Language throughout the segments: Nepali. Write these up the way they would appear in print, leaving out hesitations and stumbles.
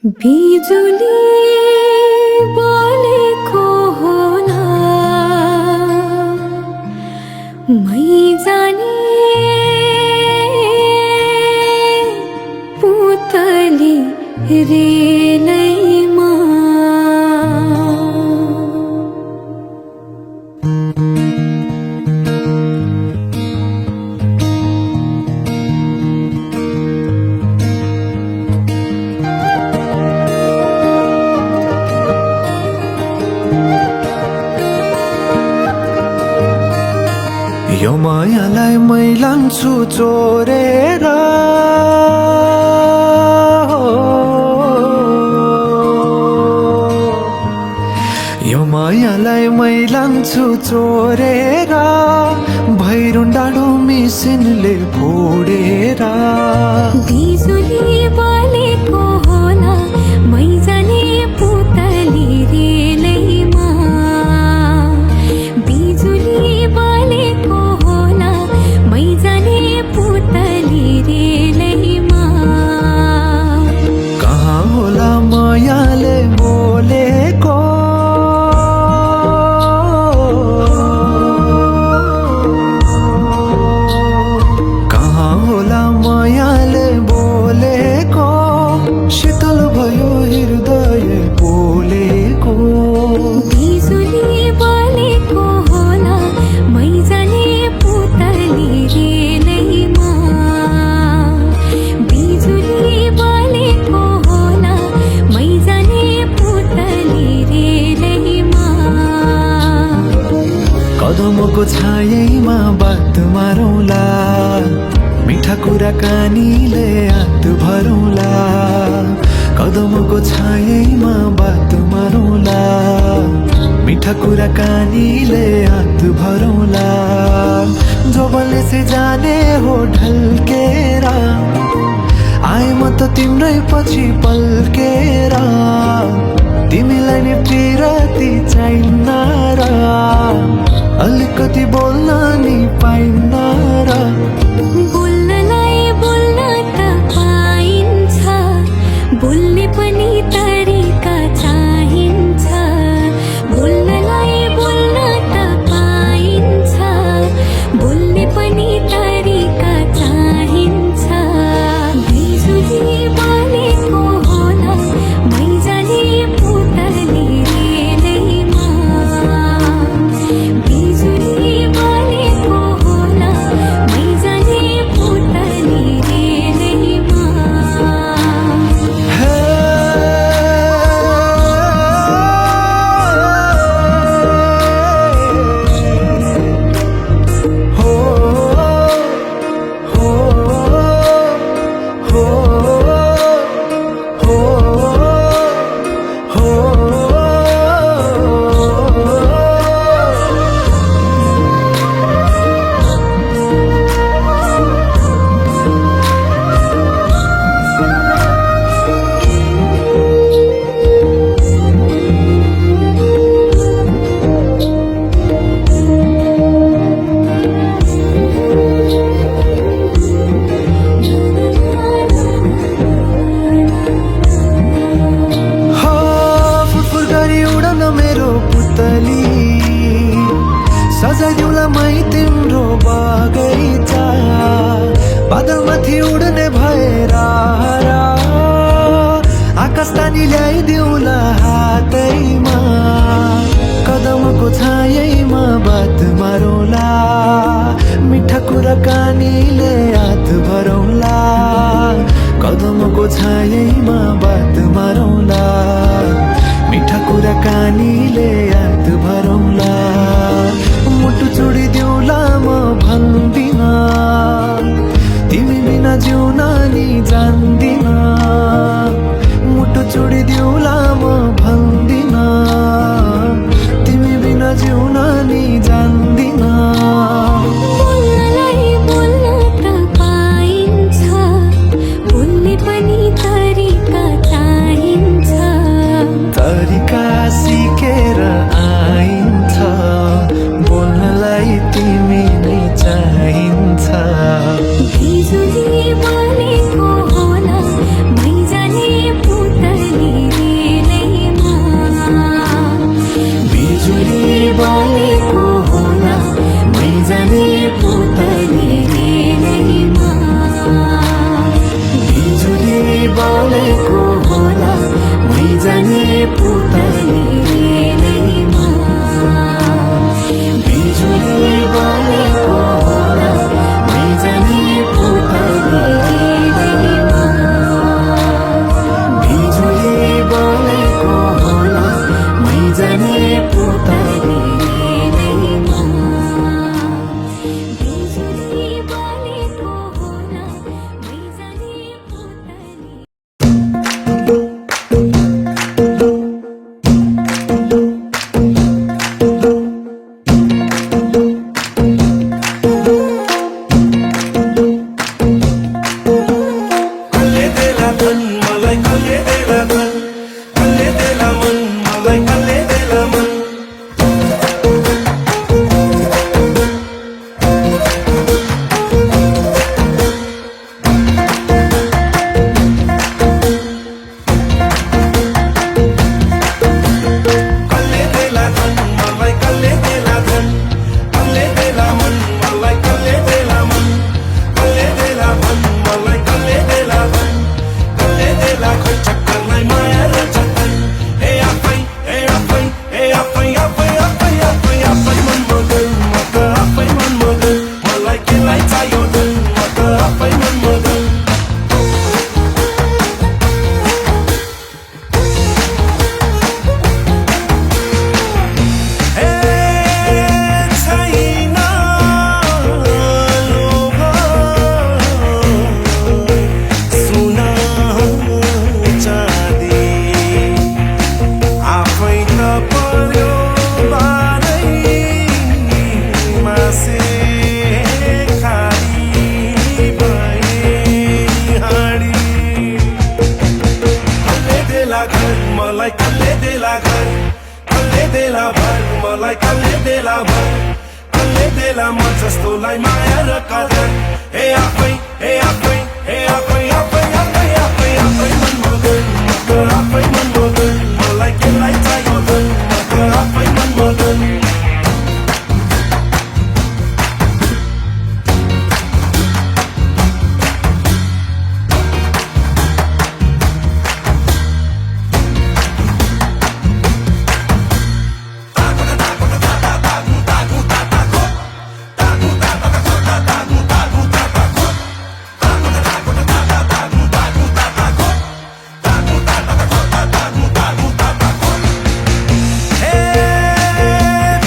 बिजुली बोलेको होला मै जाने पुतली रेलैमा यो मायालाई मै लान्छु चोरेर यो मायालाई मै लान्छु चोरेर भैरुन डाँडो मिसिनले फोडेर बिजुली बोलेको होला मै जाने पुतली रेलैमा बिजुली बोलेको होला मै जाने पुतली रेलैमा कहाँ होला मायाले बोलेको कहाँ होला मायाले बोलेको शीतल भयो हृदय बोलेको बिजुली बोलेको होला मै जाने पुतली रेलैमा बिजुली बोलेको होला मै जाने पुतली रेलैमा कदमको छायैमा बात मारौँला मिठा कुराकानीले हात भरौँला कदमको छायैमा बात मारौँला मिठा कुराकानीले हात भरौँला जोबले से जाने हो ढल्केर आए म त तिम्रै पछि पल्केर तिमीलाई नि पिरती चाहिन्न र अलिकति बोल्न नि पाइन्न र बोल्नलाई बोल्न त पाइन्छ बोल्ने पनि तरिका चाहिन्छ बोल्नलाई बोल्न त पाइन्छ बोल्ने पनि तरिका चाहिन्छ बिजुली बोलेको होला मै जाने पुतली रेलैमा बिजुली बोलेको होला मै जाने पुतली रेलैमा हे हो हो हो हो फुरफुर गरी उडन मेरो पुतली सजाइदिउँला मै तिम्रो बगैँचा बादलमाथि उड्ने भएर आकाश तानी ल्याइदिउँला हातैमा कदमको छायैमा बात मारौँला मिठा कुराकानीले हात भरौँला कदमको छायैमा बात मारौँला मिठा कुराकानीले हात भरौँला मुटु छोडिदेऊला म भन्दिन तिमी बिना जिउन नि जान्दिन मुटु छोडिदेऊला म भन्दिन तिमी बिना जिउन नि जान्दिन बोल्नलाई बोल्न त पाइन्छ बोल्ने पनि तरिका चाहिन्छ तरिका सिकेर आइ पुतली रेलैमा बिजुली बलेको होला मैजाने पुतली रेलैमा बिजुली बलेको होला मैजाने पुतली रेलैमा बिजुली बलेको होला मैजाने पुतली कल्ले देला धन मलाई कल्ले देला धन कल्ले देला मन मलाई कल्ले देला मन कल्ले देला धन मलाई कल्ले देला धन कल्ले देला मन मलाई कल्ले देला मन कल्ले देला धन मलाई कल्ले देला धन कल्ले देला खोइ चक्करलाई माया र जतन ए आफै मन मगन म त आफै मन मगन मलाई केलाई चाहियो धन म त आफै मन मगन छैन लोभ सुन चाँदी आफै त पर्यो बारैमा से खाली भए हाँडी कल्ले देला घर मलाई कल्ले देला घर कल्ले देला भर मलाई कल्ले देला भर कल्ले देला म जस्तोलाई माया र कदर ए आफै मन मगन म त आफै मन मगन मलाई केलाई चाहियो धन म त आफै मन मगन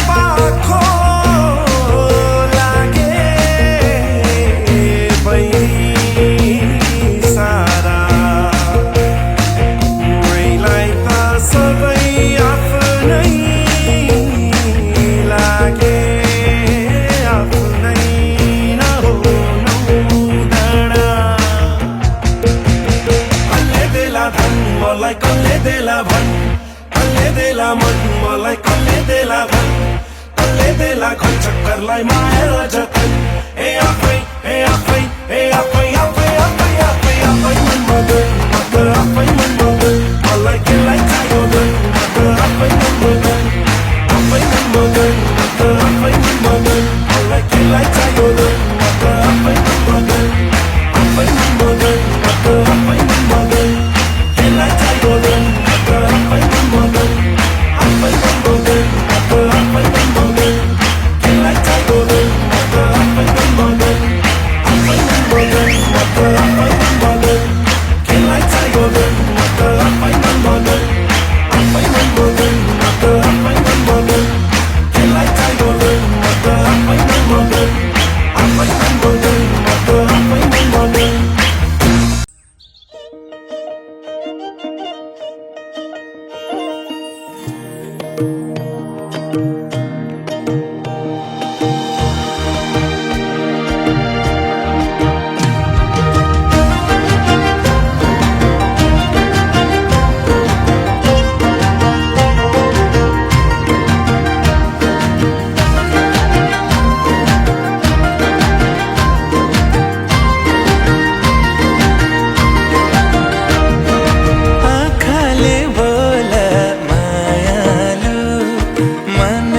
पाखो लागे सारा मैलाई त सबै आफ्नै लागे आफ्नै नहुनु डाँडा कल्ले देला धन मलाई कल्ले देला भन कल्ले देला मन मलाई कल्ले देला धन कल्ले देला खोइ चक्करलाई माया र जतन ए आफै मन मगन म त आफै मन मगन मलाई केलाई चाहियो धन म त आफै मन मगन म त आफै मन मगन मलाई केलाई चाहियो धन म त आफै मन मगन म त आफै मन मगन केलाई चाहियो धन म त आफै मन मगन आफै मन मगन म त आफै मन मगन केलाई चाहियो धन म त आफै मन मगन आफै मन मगन म त आफै मन मगन केलाई चाहियो धन म त आफै मन मगन आफै मन मगन म त आफै मन मगन केलाई चाहियो धन म त आफै मन मगन आफै मन मगन म त आफै मन मगन आँखाले बोला मायालु मन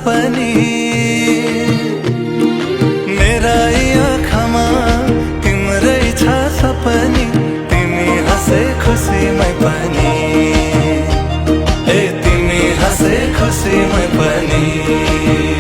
पनि मेरा यी आँखामा तिम्रै छ सपनी तिमी हाँसे खुसीमै पनि ए तिमी हाँसे खुसीमै पनि